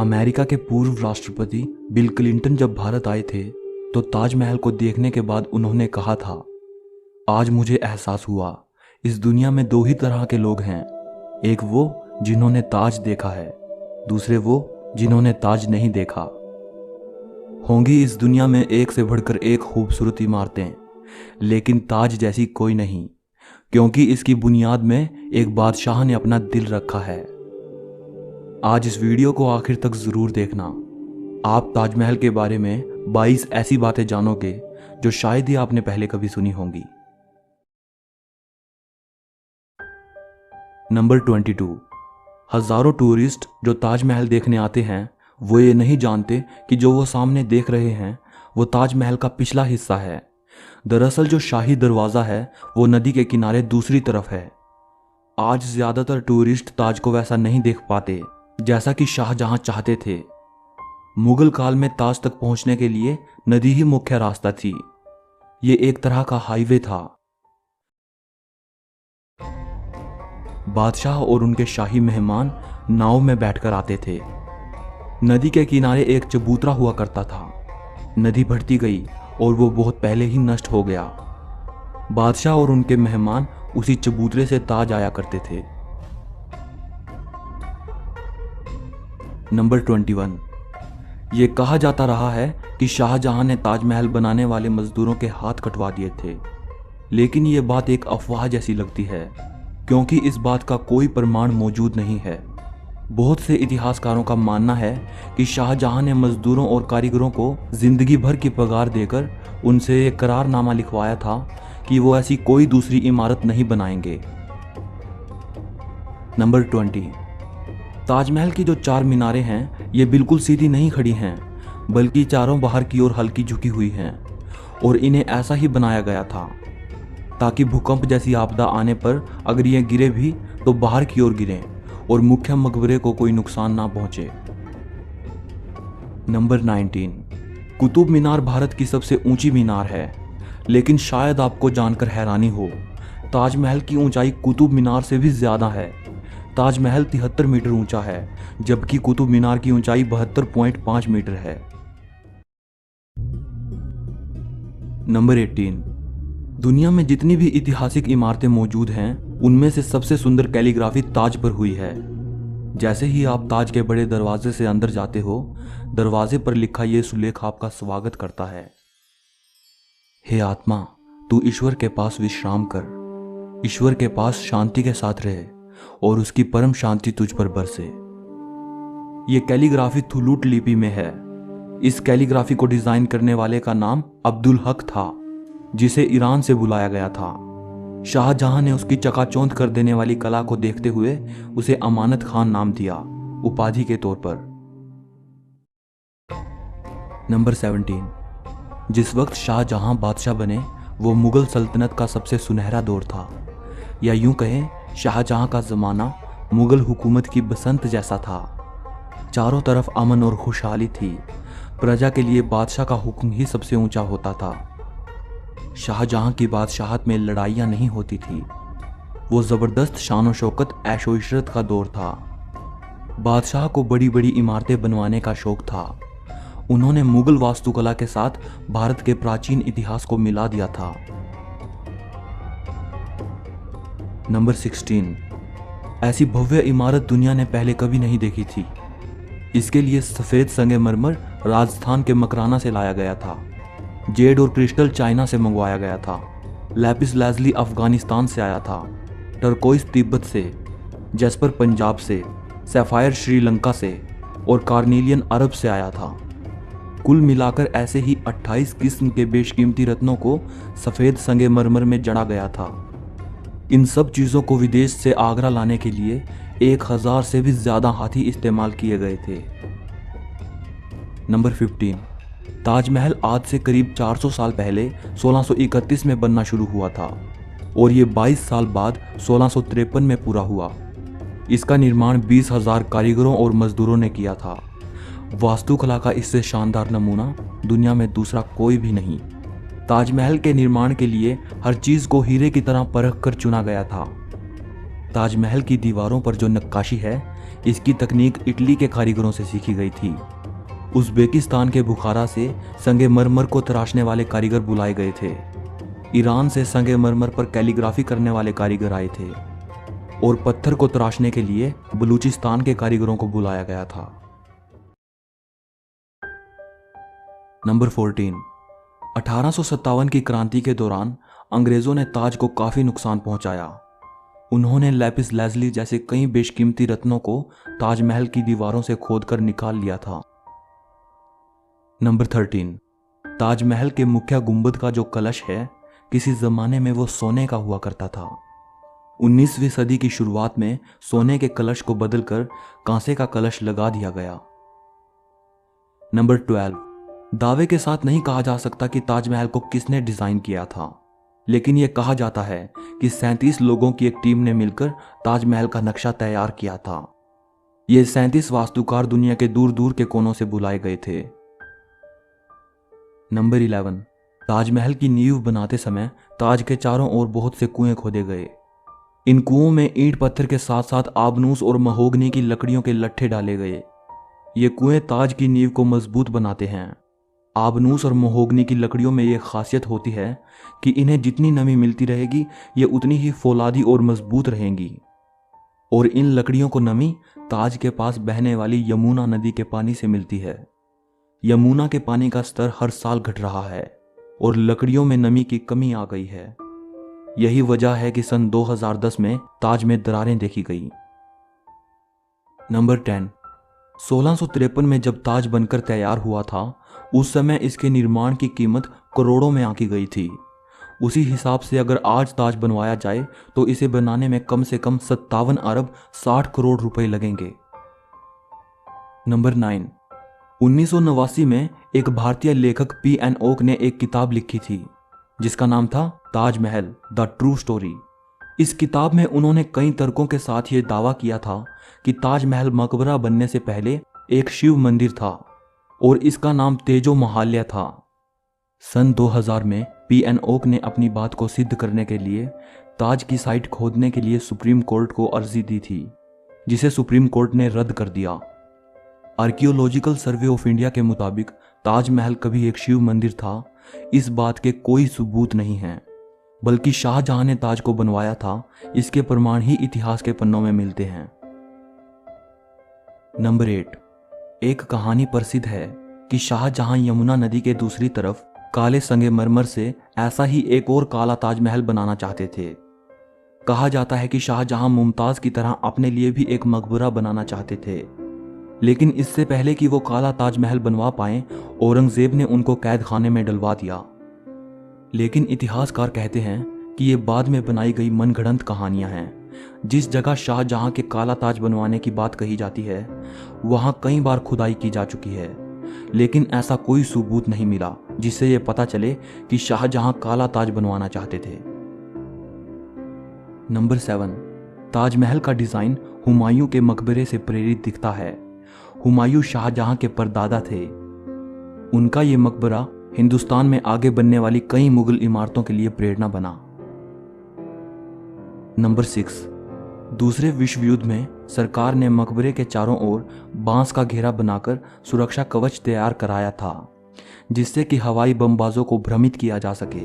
America के पूर्व राष्ट्रपति बिल क्लिंटन जब भारत आए थे तो ताजमहल को देखने के बाद उन्होंने कहा था, आज मुझे एहसास हुआ इस दुनिया में दो ही तरह के लोग हैं, एक वो जिन्होंने ताज देखा है, दूसरे वो जिन्होंने ताज नहीं देखा। होंगी इस दुनिया में एक से बढ़कर एक खूबसूरत इमारतें, लेकिन ताज जैसी कोई नहीं, क्योंकि इसकी बुनियाद में एक बादशाह ने अपना दिल रखा है। आज इस वीडियो को आखिर तक जरूर देखना। आप ताजमहल के बारे में 22 ऐसी बातें जानोगे जो शायद ही आपने पहले कभी सुनी होंगी। नंबर 22। हजारों टूरिस्ट जो ताजमहल देखने आते हैं वो ये नहीं जानते कि जो वो सामने देख रहे हैं वो ताजमहल का पिछला हिस्सा है। दरअसल जो शाही दरवाज़ा है वो नदी के किनारे दूसरी तरफ है। आज ज़्यादातर टूरिस्ट ताज को वैसा नहीं देख पाते जैसा कि शाहजहां चाहते थे। मुगल काल में ताज तक पहुंचने के लिए नदी ही मुख्य रास्ता थी। ये एक तरह का हाईवे था। बादशाह और उनके शाही मेहमान नाव में बैठकर आते थे। नदी के किनारे एक चबूतरा हुआ करता था। नदी बढ़ती गई और वो बहुत पहले ही नष्ट हो गया। बादशाह और उनके मेहमान उसी चबूतरे से ताज आया करते थे। नंबर 21। ये कहा जाता रहा है कि शाहजहां ने ताजमहल बनाने वाले मजदूरों के हाथ कटवा दिए थे, लेकिन ये बात एक अफवाह जैसी लगती है क्योंकि इस बात का कोई प्रमाण मौजूद नहीं है। बहुत से इतिहासकारों का मानना है कि शाहजहां ने मजदूरों और कारीगरों को जिंदगी भर की पगार देकर उनसे एक करारनामा लिखवाया था कि वो ऐसी कोई दूसरी इमारत नहीं बनाएंगे। नंबर 20। ताजमहल की जो 4 मीनारें हैं ये बिल्कुल सीधी नहीं खड़ी हैं, बल्कि चारों बाहर की ओर हल्की झुकी हुई हैं और इन्हें ऐसा ही बनाया गया था ताकि भूकंप जैसी आपदा आने पर अगर ये गिरे भी तो बाहर की ओर गिरें और मुख्य मकबरे को कोई नुकसान ना पहुंचे। नंबर 19। कुतुब मीनार भारत की सबसे ऊंची मीनार है, लेकिन शायद आपको जानकर हैरानी हो, ताजमहल की ऊंचाई कुतुब मीनार से भी ज्यादा है। ताजमहल 73 मीटर ऊंचा है, जबकि कुतुब मीनार की ऊंचाई 72.5 मीटर है। नंबर 18। दुनिया में जितनी भी ऐतिहासिक इमारतें मौजूद हैं उनमें से सबसे सुंदर कैलीग्राफी ताज पर हुई है। जैसे ही आप ताज के बड़े दरवाजे से अंदर जाते हो, दरवाजे पर लिखा ये सुलेख आपका स्वागत करता है। हे आत्मा, तू ईश्वर के पास विश्राम कर, ईश्वर के पास शांति के साथ रहे और उसकी परम शांति तुझ पर बरसे। ये कैलीग्राफी थुलूट लिपि में है। इस कैलीग्राफी को डिजाइन करने वाले का नाम अब्दुल हक था, जिसे ईरान से बुलाया गया था। शाहजहां ने उसकी चकाचौंध कर देने वाली कला को देखते हुए उसे अमानत खान नाम दिया, उपाधि के तौर पर। नंबर 17। जिस वक्त शाहजहां बादशाह बने वो मुगल सल्तनत का सबसे सुनहरा दौर था, या यूं कहें शाहजहां का जमाना मुगल हुकूमत की बसंत जैसा था। चारों तरफ अमन और खुशहाली थी। प्रजा के लिए बादशाह का हुक्म ही सबसे ऊंचा होता था। शाहजहां की बादशाहत में लड़ाइयां नहीं होती थी। वो जबरदस्त शान और शौकत ऐशो इशरत का दौर था। बादशाह को बड़ी बड़ी इमारतें बनवाने का शौक था। उन्होंने मुगल वास्तुकला के साथ भारत के प्राचीन इतिहास को मिला दिया था। नंबर 16। ऐसी भव्य इमारत दुनिया ने पहले कभी नहीं देखी थी। इसके लिए सफेद संगमरमर राजस्थान के मकराना से लाया गया था। जेड और क्रिस्टल चाइना से मंगवाया गया था। लैपिस लाजुली अफगानिस्तान से आया था। टर्कोइस तिब्बत से, जैस्पर पंजाब से, सैफायर श्रीलंका से और कार्नेलियन अरब से आया था। कुल मिलाकर ऐसे ही 28 किस्म के बेशकीमती रत्नों को सफेद संगमरमर में जड़ा गया था। इन सब चीज़ों को विदेश से आगरा लाने के लिए 1000 से भी ज़्यादा हाथी इस्तेमाल किए गए थे। नंबर 15। ताजमहल आज से करीब 400 साल पहले 1631 में बनना शुरू हुआ था और ये 22 साल बाद 1653 में पूरा हुआ। इसका निर्माण 20,000 कारीगरों और मजदूरों ने किया था। वास्तुकला का इससे शानदार नमूना दुनिया में दूसरा कोई भी नहीं। ताजमहल के निर्माण के लिए हर चीज़ को हीरे की तरह परख कर चुना गया था। ताजमहल की दीवारों पर जो नक्काशी है, इसकी तकनीक इटली के कारीगरों से सीखी गई थी। उज़्बेकिस्तान के बुखारा से संगमरमर को तराशने वाले कारीगर बुलाए गए थे। ईरान से संगमरमर पर कैलीग्राफी करने वाले कारीगर आए थे और पत्थर को तराशने के लिए बलूचिस्तान के कारीगरों को बुलाया गया था। नंबर 14। 1857 की क्रांति के दौरान अंग्रेजों ने ताज को काफी नुकसान पहुंचाया। उन्होंने लैपिस लैज़ली जैसे कई बेशकीमती रत्नों को ताजमहल की दीवारों से खोदकर निकाल लिया था। नंबर 13। ताजमहल के मुख्य गुंबद का जो कलश है, किसी जमाने में वो सोने का हुआ करता था। 19वीं सदी की शुरुआत में सोने के कलश को बदलकर कांसे का कलश लगा दिया गया। नंबर 12। दावे के साथ नहीं कहा जा सकता कि ताजमहल को किसने डिजाइन किया था, लेकिन यह कहा जाता है कि 37 लोगों की एक टीम ने मिलकर ताजमहल का नक्शा तैयार किया था। ये 37 वास्तुकार दुनिया के दूर दूर के कोनों से बुलाए गए थे। नंबर 11। ताजमहल की नींव बनाते समय ताज के चारों ओर बहुत से कुएं खोदे गए। इन कुओं में ईंट पत्थर के साथ साथ आबनूस और महोगनी की लकड़ियों के लट्ठे डाले गए। ये कुएं ताज की नींव को मजबूत बनाते हैं। आबनूस और महोगनी की लकड़ियों में यह खासियत होती है कि इन्हें जितनी नमी मिलती रहेगी, ये उतनी ही फौलादी और मजबूत रहेंगी। और इन लकड़ियों को नमी ताज के पास बहने वाली यमुना नदी के पानी से मिलती है। यमुना के पानी का स्तर हर साल घट रहा है और लकड़ियों में नमी की कमी आ गई है। यही वजह है कि सन 2010 में ताज में दरारें देखी गई। नंबर 10। 1653 में जब ताज बनकर तैयार हुआ था, उस समय इसके निर्माण की कीमत करोड़ों में आंकी गई थी। उसी हिसाब से अगर आज ताज बनवाया जाए तो इसे बनाने में कम से कम 57 अरब 60 करोड़ रुपए लगेंगे। नंबर 9। 1989 में एक भारतीय लेखक P.N. ओक ने एक किताब लिखी थी जिसका नाम था ताजमहल द ट्रू स्टोरी। इस किताब में उन्होंने कई तर्कों के साथ ये दावा किया था कि ताजमहल मकबरा बनने से पहले एक शिव मंदिर था और इसका नाम तेजो महाल्या था। सन 2000 में P.N. ओक ने अपनी बात को सिद्ध करने के लिए ताज की साइट खोदने के लिए सुप्रीम कोर्ट को अर्जी दी थी, जिसे सुप्रीम कोर्ट ने रद्द कर दिया। आर्कियोलॉजिकल सर्वे ऑफ इंडिया के मुताबिक ताजमहल कभी एक शिव मंदिर था, इस बात के कोई सबूत नहीं है, बल्कि शाहजहां ने ताज को बनवाया था, इसके प्रमाण ही इतिहास के पन्नों में मिलते हैं। नंबर 8। एक कहानी प्रसिद्ध है कि शाहजहां यमुना नदी के दूसरी तरफ काले संगमरमर से ऐसा ही एक और काला ताजमहल बनाना चाहते थे। कहा जाता है कि शाहजहां मुमताज की तरह अपने लिए भी एक मकबरा बनाना चाहते थे, लेकिन इससे पहले कि वो काला ताजमहल बनवा पाए, औरंगजेब ने उनको कैद खाने में डलवा दिया। लेकिन इतिहासकार कहते हैं कि ये बाद में बनाई गई मनगढ़ंत कहानियां हैं। जिस जगह शाहजहां के काला ताज बनवाने की बात कही जाती है, वहां कई बार खुदाई की जा चुकी है, लेकिन ऐसा कोई सबूत नहीं मिला जिससे यह पता चले कि शाहजहां काला ताज बनवाना चाहते थे। नंबर 7। ताजमहल का डिजाइन हुमायूं के मकबरे से प्रेरित दिखता है। हुमायूं शाहजहां के परदादा थे। उनका ये मकबरा हिंदुस्तान में आगे बनने वाली कई मुगल इमारतों के लिए प्रेरणा बना। नंबर 6। दूसरे विश्व युद्ध में सरकार ने मकबरे के चारों ओर बांस का घेरा बनाकर सुरक्षा कवच तैयार कराया था, जिससे कि हवाई बमबाजों को भ्रमित किया जा सके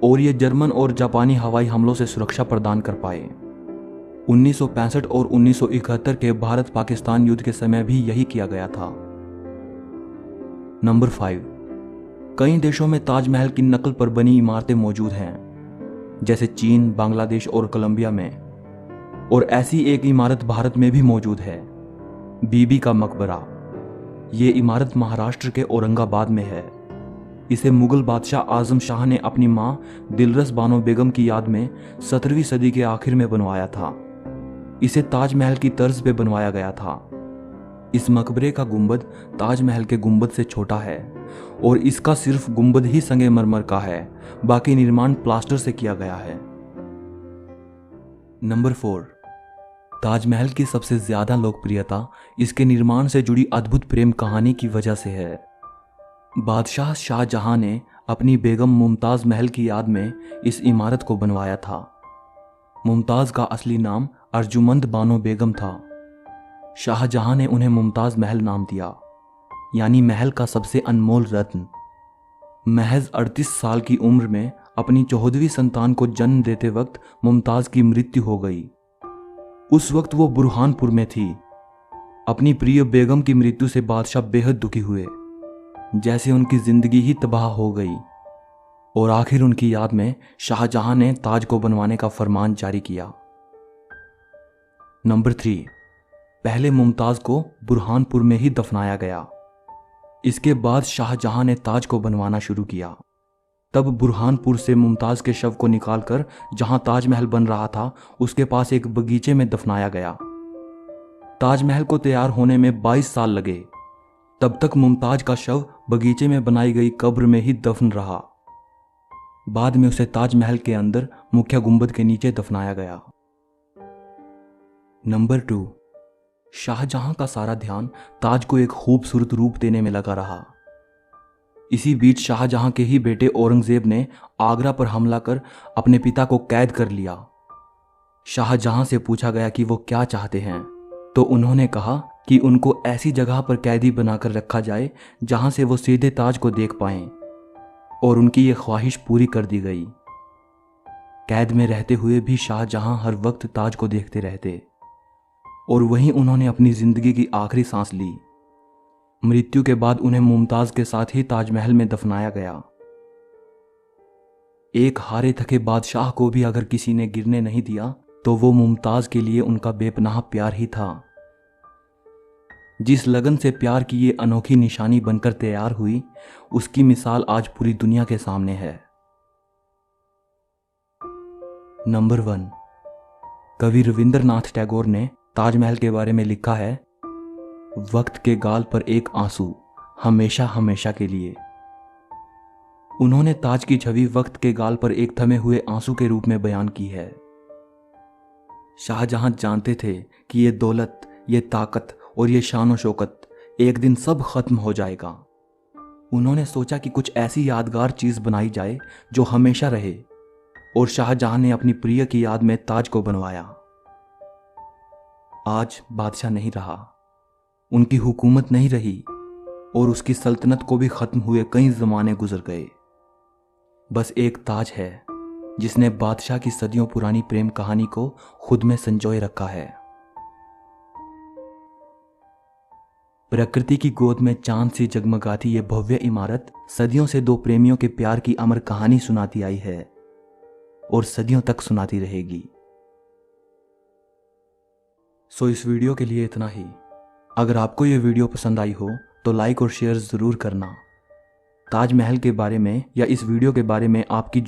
और ये जर्मन और जापानी हवाई हमलों से सुरक्षा प्रदान कर पाए। 1965 और 1971 के भारत पाकिस्तान युद्ध के समय भी यही किया गया था। नंबर 5। कई देशों में ताजमहल की नकल पर बनी इमारतें मौजूद हैं, जैसे चीन, बांग्लादेश और कोलंबिया में, और ऐसी एक इमारत भारत में भी मौजूद है, बीबी का मकबरा। ये इमारत महाराष्ट्र के औरंगाबाद में है। इसे मुगल बादशाह आजम शाह ने अपनी मां दिलरस बानो बेगम की याद में 17वीं सदी के आखिर में बनवाया था। इसे ताजमहल की तर्ज पे बनवाया गया था। इस मकबरे का गुंबद ताजमहल के गुंबद से छोटा है और इसका सिर्फ गुंबद ही संगमरमर का है, बाकी निर्माण प्लास्टर से किया गया है। नंबर 4। ताजमहल की सबसे ज्यादा लोकप्रियता इसके निर्माण से जुड़ी अद्भुत प्रेम कहानी की वजह से है। बादशाह शाहजहां ने अपनी बेगम मुमताज महल की याद में इस इमारत को बनवाया था। मुमताज़ का असली नाम अर्जुमंद बानो बेगम था। शाहजहां ने उन्हें मुमताज़ महल नाम दिया, यानी महल का सबसे अनमोल रत्न। महज 38 साल की उम्र में अपनी 14वीं संतान को जन्म देते वक्त मुमताज़ की मृत्यु हो गई। उस वक्त वो बुरहानपुर में थी। अपनी प्रिय बेगम की मृत्यु से बादशाह बेहद दुखी हुए, जैसे उनकी जिंदगी ही तबाह हो गई। और आखिर उनकी याद में शाहजहां ने ताज को बनवाने का फरमान जारी किया। नंबर 3, पहले मुमताज़ को बुरहानपुर में ही दफनाया गया। इसके बाद शाहजहां ने ताज को बनवाना शुरू किया। तब बुरहानपुर से मुमताज़ के शव को निकालकर जहां ताजमहल बन रहा था उसके पास एक बगीचे में दफनाया गया। ताजमहल को तैयार होने में 22 साल लगे। तब तक मुमताज़ का शव बगीचे में बनाई गई कब्र में ही दफन रहा। बाद में उसे ताजमहल के अंदर मुख्य गुंबद के नीचे दफनाया गया। नंबर 2, शाहजहां का सारा ध्यान ताज को एक खूबसूरत रूप देने में लगा रहा। इसी बीच शाहजहां के ही बेटे औरंगजेब ने आगरा पर हमला कर अपने पिता को कैद कर लिया। शाहजहां से पूछा गया कि वो क्या चाहते हैं, तो उन्होंने कहा कि उनको ऐसी जगह पर कैदी बनाकर रखा जाए जहां से वो सीधे ताज को देख पाएं, और उनकी ये ख्वाहिश पूरी कर दी गई। कैद में रहते हुए भी शाहजहां हर वक्त ताज को देखते रहते, और वहीं उन्होंने अपनी जिंदगी की आखिरी सांस ली। मृत्यु के बाद उन्हें मुमताज़ के साथ ही ताजमहल में दफनाया गया। एक हारे थके बादशाह को भी अगर किसी ने गिरने नहीं दिया तो वो मुमताज़ के लिए उनका बेपनाह प्यार ही था। जिस लगन से प्यार की ये अनोखी निशानी बनकर तैयार हुई, उसकी मिसाल आज पूरी दुनिया के सामने है। नंबर 1, कवि रविंद्रनाथ टैगोर ने ताजमहल के बारे में लिखा है, वक्त के गाल पर एक आंसू, हमेशा हमेशा के लिए। उन्होंने ताज की छवि वक्त के गाल पर एक थमे हुए आंसू के रूप में बयान की है। शाहजहां जानते थे कि ये दौलत, ये ताकत और ये शान और शौकत एक दिन सब खत्म हो जाएगा। उन्होंने सोचा कि कुछ ऐसी यादगार चीज बनाई जाए जो हमेशा रहे, और शाहजहां ने अपनी प्रिय की याद में ताज को बनवाया। आज बादशाह नहीं रहा, उनकी हुकूमत नहीं रही, और उसकी सल्तनत को भी खत्म हुए कई जमाने गुजर गए। बस एक ताज है जिसने बादशाह की सदियों पुरानी प्रेम कहानी को खुद में संजोए रखा है। प्रकृति की गोद में चांद सी जगमगाती ये भव्य इमारत सदियों से दो प्रेमियों के प्यार की अमर कहानी सुनाती आई है, और सदियों तक सुनाती रहेगी। सो इस वीडियो के लिए इतना ही। अगर आपको ये वीडियो पसंद आई हो तो लाइक और शेयर ज़रूर करना। ताजमहल के बारे में या इस वीडियो के बारे में आपकी